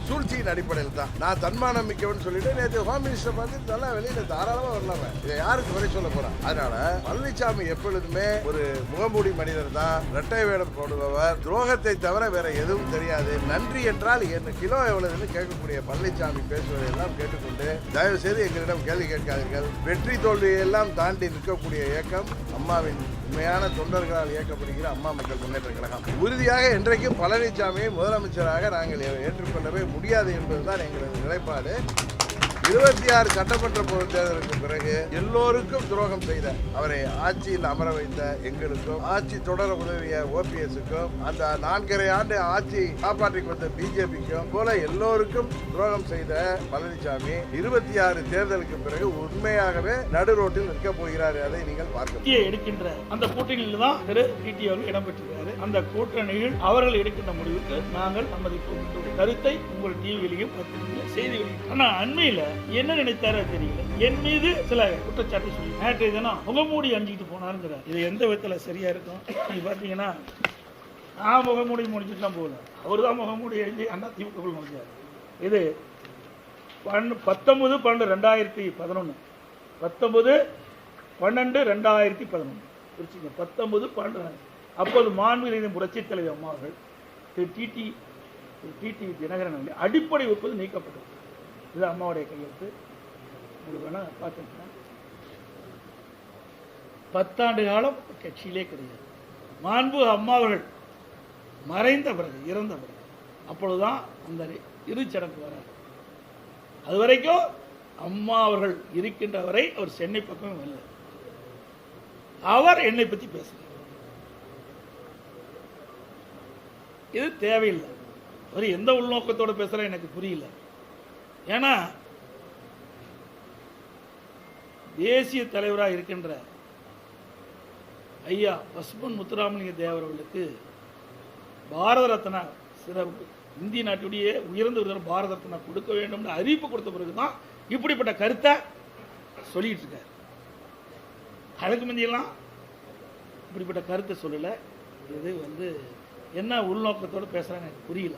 சூழ்ச்சியின் அடிப்படையில் தான். நான் தன்மானம் மிக்கவன் சொல்லிட்டு நேற்று ஹோம் மினிஸ்டர் பார்த்து நல்லா வெளியில தாராளமா வரலாம, இதை யாருக்கு குறை சொல்ல போறான்? அதனால பழனிசாமி எப்பொழுதுமே ஒரு முகமூடி மனிதர் தான், இரட்டை வேடம் போடுபவர், துரோகத்தை தவிர வேற எதுவும் தெரியாது. நன்றி என்றால் என்ன கிலோ எவ்வளவுன்னு கேட்கக்கூடிய பழனிசாமி பேசுவதை எல்லாம் கேட்டுக்கொண்டு தயவு செய்து எங்களிடம் கேள்வி கேட்காதீர்கள். வெற்றி தோல்வியை எல்லாம் தாண்டி நிற்கக்கூடிய இயக்கம் அம்மாவின் உண்மையான தொண்டர்களால் இயக்கப்படுகிற அம்மா மக்கள் முன்னேற்ற கழகம். உறுதியாக இன்றைக்கும் பழனிசாமியை முதலமைச்சராக நாங்கள் ஏற்றுக்கொள்ளவே முடியாது என்பதுதான் எங்களது நிலைப்பாடு. 26 சட்டமன்ற பொதுத் தேர்தலுக்கு பிறகு எல்லோருக்கும் துரோகம் செய்த அவரை ஆட்சியில் அமர வைத்த எங்களுக்கும், ஆட்சி தொடர உதவிய ஓபிஎஸ்க்கும், அந்த 4.5 ஆண்டு ஆட்சி காப்பாற்றிக் வந்த பிஜேபிக்கும் போல எல்லோருக்கும் துரோகம் செய்த பழனிசாமி 26 தேர்தலுக்கு பிறகு உண்மையாகவே நடு ரோட்டில் நிற்க போகிறார். அதை நீங்கள் பார்க்க எடுக்கின்ற அந்த கூட்டணியில் தான் திரு டிடி அவர்கள் இடம்பெற்றிருக்கிறார். அந்த கூட்டணியில் அவர்கள் எடுக்கின்ற முடிவுக்கு நாங்கள் சம்மதிப்போம். கருத்தை உங்கள் டிவியிலையும் செய்திகளையும். ஆனா அண்மையில என்ன நினைத்தாரோ தெரியல, என் மீது சில குற்றச்சாட்டு சொல்லி நேற்று தினம் முகமூடி அணிஞ்சிட்டு போனாருங்கிற. இது எந்த விதத்தில் சரியா இருக்கும்? நீங்க பாத்தீங்கன்னா நான் முகமூடி முடிச்சுட்டு தான் போகல, அவர் தான் முகமூடி அணிஞ்சு அண்ணா திமுக முடிஞ்சார். இது 19/12/2011 19/12/2011 குறிச்சிங்க. 19/12 அப்போது மாண்புமிகு புரட்சித் தலைவர் அம்மா அவர்கள் டிடி தினகரன் அடிப்படை ஒப்புதல் நீக்கப்பட்டது. இது அம்மாவுடைய கையெழுத்து. உங்களுக்கு வேணா பார்த்துக்கலாம். 10 ஆண்டு காலம் கட்சியிலே கிடையாது. மாண்பு அம்மா அவர்கள் மறைந்த பிறகு, இறந்த பிறகு, அப்பொழுதுதான் அந்த இறுதிச்சடங்கு வராது. அது வரைக்கும் அம்மா அவர்கள் இருக்கின்ற வரை அவர் சென்னை பக்கமே வரல. அவர் என்னை பற்றி பேசுகிறார். இது தேவையில்லை. அவர் எந்த உள்நோக்கத்தோடு பேசுகிற எனக்கு புரியல. ஏன்னா தேசிய தலைவராக இருக்கின்ற ஐயா பசும்பொன் முத்துராமலிங்க தேவர் அவர்களுக்கு பாரத ரத்னா சிறப்பு, இந்திய நாட்டுடைய உயர்ந்த விருதான பாரத ரத்னா கொடுக்க வேண்டும் அறிவிப்பு கொடுத்த பிறகுதான் இப்படிப்பட்ட கருத்தை சொல்லிட்டு இருக்காரு. அதுக்கு முந்தியெல்லாம் இப்படிப்பட்ட கருத்தை சொல்லலை. இது என்ன உள்நோக்கத்தோடு பேசுகிறாங்க எனக்கு புரியல.